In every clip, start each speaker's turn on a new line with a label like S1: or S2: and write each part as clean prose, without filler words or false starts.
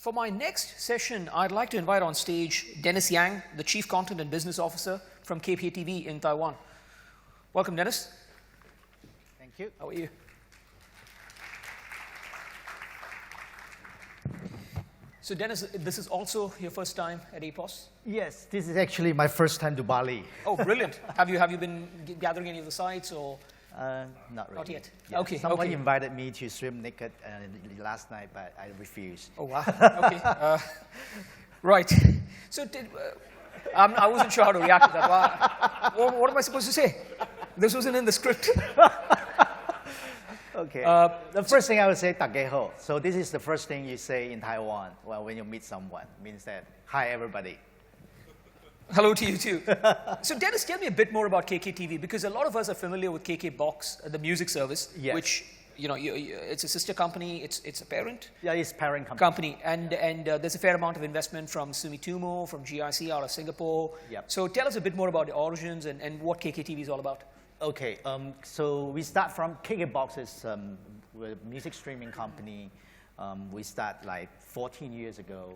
S1: For my next session, I'd like to invite on stage Dennis Yang, the Chief Content and Business Officer from KKTV in Taiwan. Welcome, Dennis.
S2: Thank you.
S1: How are you? So, Dennis, this is also your first time at APOS?
S2: Yes, this is actually my first time to Bali.
S1: Oh, brilliant. Have you been gathering any of the sites or?
S2: Not really.
S1: Not yet.
S2: Yeah.
S1: Okay.
S2: Someone invited me to swim naked last night, but I refused.
S1: Oh, wow. Okay. Right. So I wasn't sure how to react to that. What am I supposed to say? This wasn't in the script.
S2: Okay. The first thing I would say, "Dageho." So this is the first thing you say in Taiwan. Well, when you meet someone, it means that hi everybody.
S1: Hello to you too. So Dennis, tell me a bit more about KKTV, because a lot of us are familiar with KKBox, the music service,
S2: yes.
S1: which it's a sister company. It's a parent.
S2: Yeah, it's parent company.
S1: And there's a fair amount of investment from Sumitomo, from GIC out of Singapore.
S2: Yep.
S1: So tell us a bit more about the origins and what KKTV is all about.
S2: Okay. So we start from KKBox is a music streaming company. We start like 14 years ago,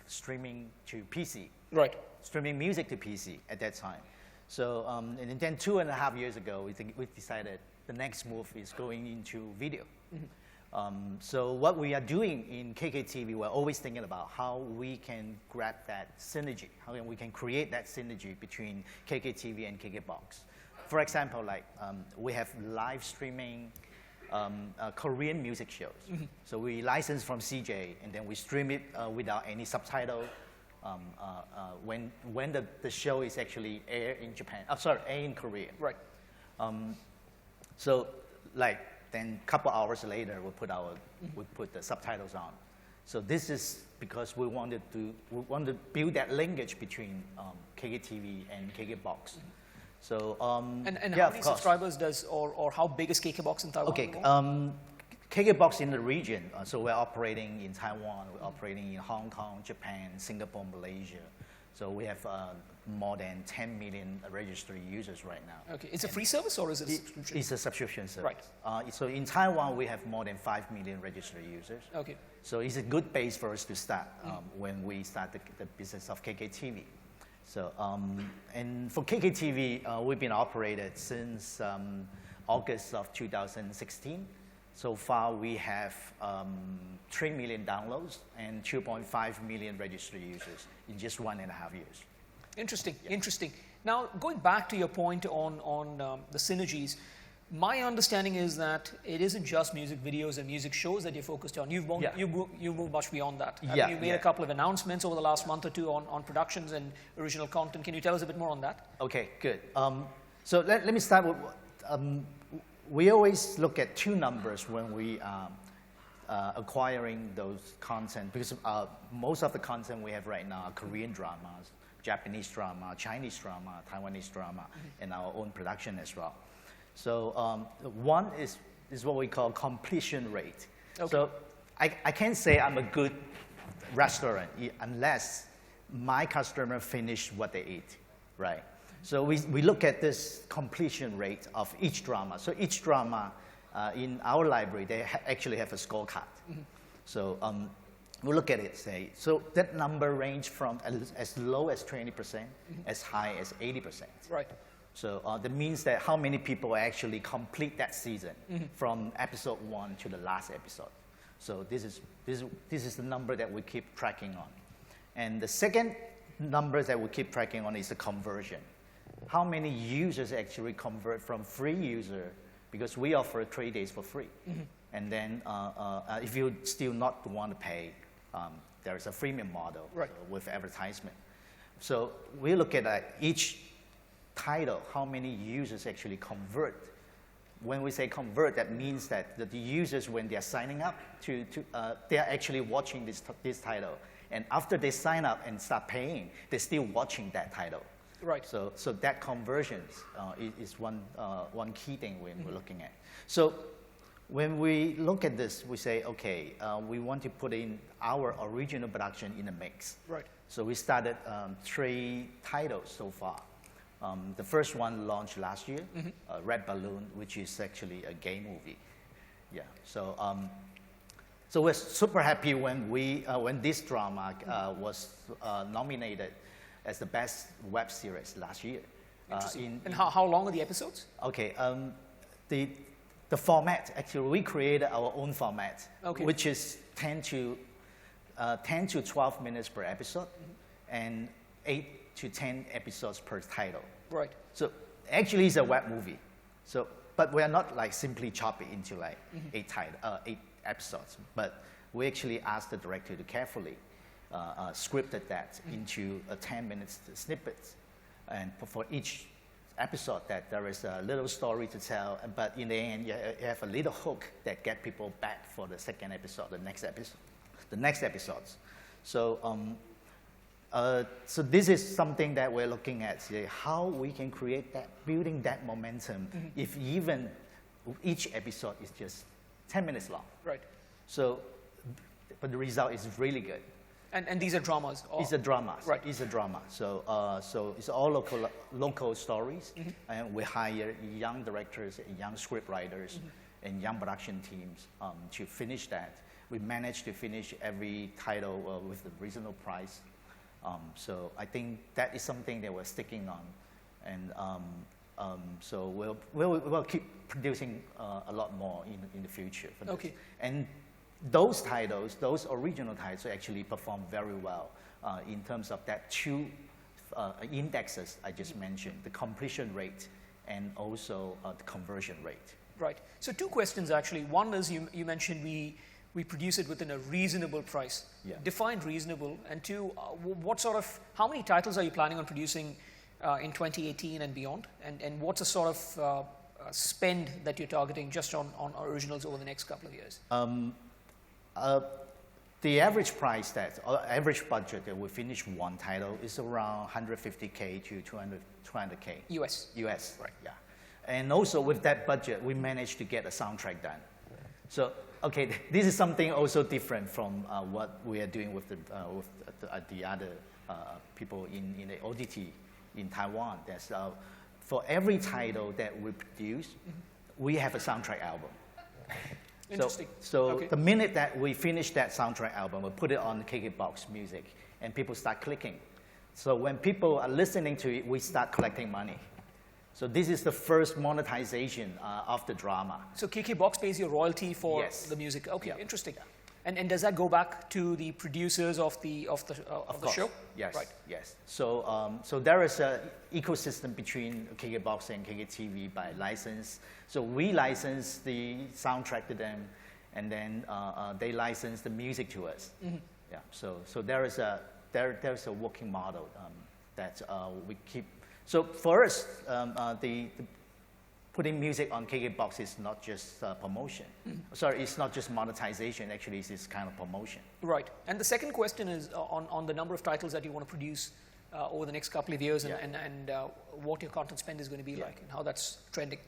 S2: streaming to PC.
S1: Right.
S2: Streaming music to PC at that time. So and then 2.5 years ago, we decided the next move is going into video. Mm-hmm. So what we are doing in KKTV, we're always thinking about how we can grab that synergy, how we can create that synergy between KKTV and KKBox. For example, like we have live streaming Korean music shows. Mm-hmm. So we license from CJ, and then we stream it without any subtitle. When the show is actually aired in Japan, aired in Korea.
S1: Right.
S2: So like then a couple hours later, we put the subtitles on. So this is because we want to build that linkage between KKTV and KKBox. Mm-hmm. So
S1: and how many subscribers does or how big is KKBox in Taiwan?
S2: Okay. KKBox in the region, so we're operating in Taiwan, we're operating in Hong Kong, Japan, Singapore, Malaysia. So we have more than 10 million registered users right now.
S1: Okay, it's a free service or is it a subscription?
S2: It's a subscription service.
S1: Right.
S2: So in Taiwan, we have more than 5 million registered users.
S1: Okay.
S2: So it's a good base for us to start when we start the business of KKTV. So, and for KKTV, we've been operated since August of 2016. So far, we have 3 million downloads and 2.5 million registered users in just 1.5 years.
S1: Interesting, yeah. Interesting. Now, going back to your point on the synergies, my understanding is that it isn't just music videos and music shows that you're focused on. You've moved much beyond that.
S2: Yeah,
S1: You've made a couple of announcements over the last month or two on productions and original content. Can you tell us a bit more on that?
S2: Okay, good. So let me start with, we always look at two numbers when we are acquiring those content, because most of the content we have right now are Korean dramas, Japanese drama, Chinese drama, Taiwanese drama, and our own production as well. So one is what we call completion rate. Okay. So I can't say I'm a good restaurant unless my customer finish what they eat, right? So we look at this completion rate of each drama. So each drama in our library, they actually have a scorecard. Mm-hmm. So we look at it, say, so that number range from as low as 20%, as high as 80%. Right. So that means that how many people actually complete that season from episode 1 to the last episode. So this is the number that we keep tracking on. And the second number that we keep tracking on is the conversion. How many users actually convert from free user, because we offer 3 days for free. Mm-hmm. And then if you still not want to pay, there is a freemium model with advertisement. So we look at each title, how many users actually convert. When we say convert, that means that the users, when they're signing up, they're actually watching this title. And after they sign up and start paying, they're still watching that title. Right. So that conversions is one key thing we're looking at. So when we look at this, we say, okay, we want to put in our original production in the mix. Right. So we started 3 titles so far. The first one launched last year, Red Balloon, which is actually a gay movie. Yeah. So So we're super happy when this drama was nominated as the best web series last year.
S1: Interesting. And how long are the episodes?
S2: Okay, the format, actually we created our own format, which is 10 to 12 minutes per episode, and 8 to 10 episodes per title.
S1: Right.
S2: So actually it's a web movie. So, but we are not like simply chop it into like 8 episodes, but we actually asked the director to carefully scripted that into a 10-minute snippets, and for each episode that there is a little story to tell, but in the end you have a little hook that get people back for the second episode, the next episodes. So so this is something that we're looking at, how we can create that, building that momentum, if even each episode is just 10 minutes long.
S1: Right.
S2: So, but the result is really good.
S1: And these are dramas?
S2: It's a drama.
S1: Right.
S2: It's a drama. So, so it's all local stories, and we hire young directors, young script writers, and young production teams to finish that. We managed to finish every title with a reasonable price. So I think that is something that we're sticking on, and so we'll keep producing a lot more in the future for this.
S1: Okay.
S2: And those titles, those original titles, actually perform very well in terms of that two indexes I just mentioned, the completion rate and also the conversion rate.
S1: Right. So 2 questions actually. One is you mentioned we produce it within a reasonable price.
S2: Yeah.
S1: Define reasonable. And 2, what sort of, how many titles are you planning on producing in 2018 and beyond? And what's the sort of spend that you're targeting just on originals over the next couple of years?
S2: The average price average budget that we finish one title is around 150K to 200K.
S1: US.
S2: US,
S1: Right.
S2: Yeah. And also with that budget, we managed to get a soundtrack done. So, okay, this is something also different from what we are doing with the other people in the OTT in Taiwan. There's, for every title that we produce, we have a soundtrack album.
S1: Interesting.
S2: So the minute that we finish that soundtrack album, we put it on KKBox Music, and people start clicking. So when people are listening to it, we start collecting money. So this is the first monetization of the drama.
S1: So KKBox pays you royalty for
S2: Yes.
S1: the music. Okay,
S2: Yeah.
S1: interesting. Yeah. And does that go back to the producers of the show?
S2: Yes.
S1: Right.
S2: Yes. So so there is an ecosystem between KKBox and KKTV by license. So we license the soundtrack to them, and then they license the music to us. Yeah. So there is a working model that we keep. So for us, the putting music on KKBox is not just promotion. Sorry, it's not just monetization. Actually, it's kind of promotion.
S1: Right. And the second question is on the number of titles that you want to produce over the next couple of years, and what your content spend is going to be like, and how that's trending.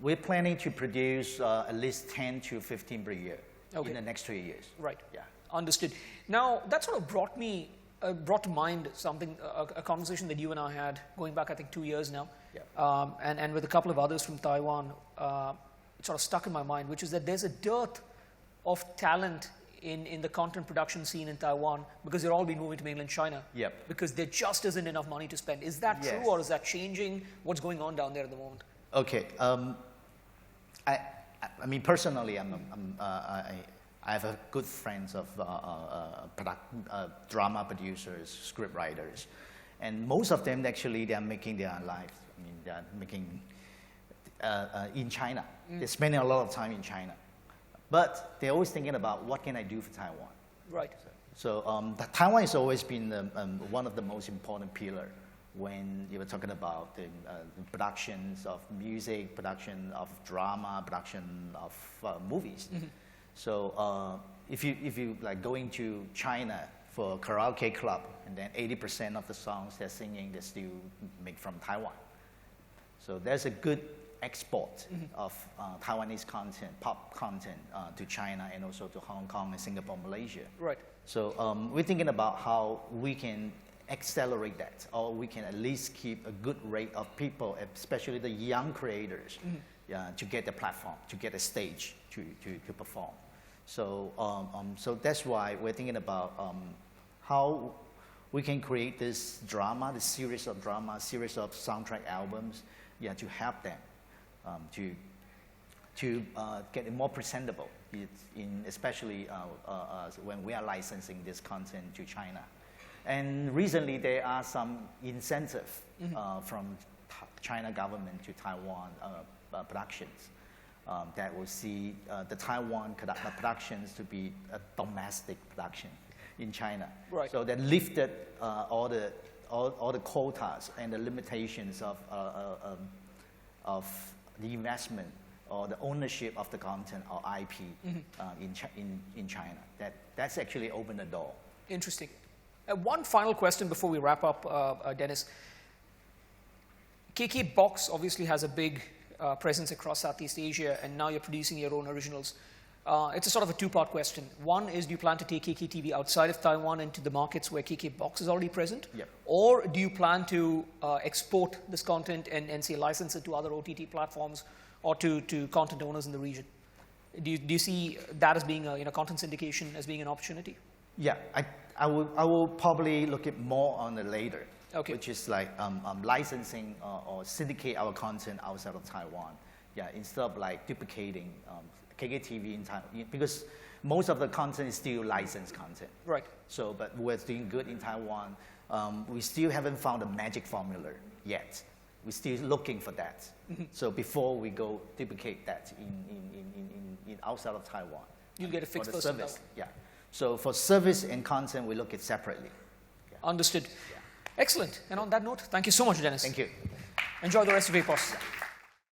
S2: We're planning to produce at least 10 to 15 per year in the next 3 years.
S1: Right.
S2: Yeah.
S1: Understood. Now, that sort of brought to mind something, a conversation that you and I had going back, I think, 2 years now.
S2: Yeah.
S1: And with a couple of others from Taiwan, it sort of stuck in my mind, which is that there's a dearth of talent in the content production scene in Taiwan because they're all been moving to mainland China.
S2: Yep.
S1: Because there just isn't enough money to spend. Is that true, or is that changing? What's going on down there at the moment?
S2: Okay. I mean, personally, I have a good friends of drama producers, script writers, and most of them actually they are making their life. I mean, they are making in China. They're spending a lot of time in China, but they're always thinking about what can I do for Taiwan.
S1: Right.
S2: So Taiwan has always been one of the most important pillars when you were talking about the productions of music, production of drama, production of movies. So if you like going to China for a karaoke club, and then 80% of the songs they're singing, they still make from Taiwan. So there's a good export of Taiwanese content, pop content to China, and also to Hong Kong and Singapore, Malaysia.
S1: Right.
S2: So we're thinking about how we can accelerate that, or we can at least keep a good rate of people, especially the young creators, to get the platform, to get a stage to perform. So, so that's why we're thinking about how we can create this drama, this series of drama, series of soundtrack albums, yeah, to help them to get it more presentable, especially when we are licensing this content to China. And recently there are some incentive from China government to Taiwan productions that will see the Taiwan productions to be a domestic production in China.
S1: Right.
S2: So that lifted all the quotas and the limitations of the investment or the ownership of the content or IP in China. That's actually opened the door.
S1: Interesting. One final question before we wrap up, Dennis. KK Box obviously has a big presence across Southeast Asia, and now you're producing your own originals. It's a sort of a two-part question. One is, do you plan to take KKTV outside of Taiwan into the markets where KK Box is already present?
S2: Yep.
S1: Or do you plan to export this content and say license it to other OTT platforms or to content owners in the region? Do you see that as being a content syndication as being an opportunity?
S2: Yeah, I will probably look at more on the later, which is like licensing or syndicate our content outside of Taiwan. Yeah, instead of like duplicating KKTV in Taiwan, because most of the content is still licensed content. Right. So, but we're doing good in Taiwan. We still haven't found a magic formula yet. We're still looking for that. So before we go duplicate that in outside of Taiwan,
S1: you'll get a fixed
S2: for the
S1: person
S2: service. Yeah. So for service and content, we look at separately. Yeah.
S1: Understood. Yeah. Excellent. And on that note, thank you so much, Dennis.
S2: Thank you.
S1: Enjoy the rest of APOS.
S2: Yeah.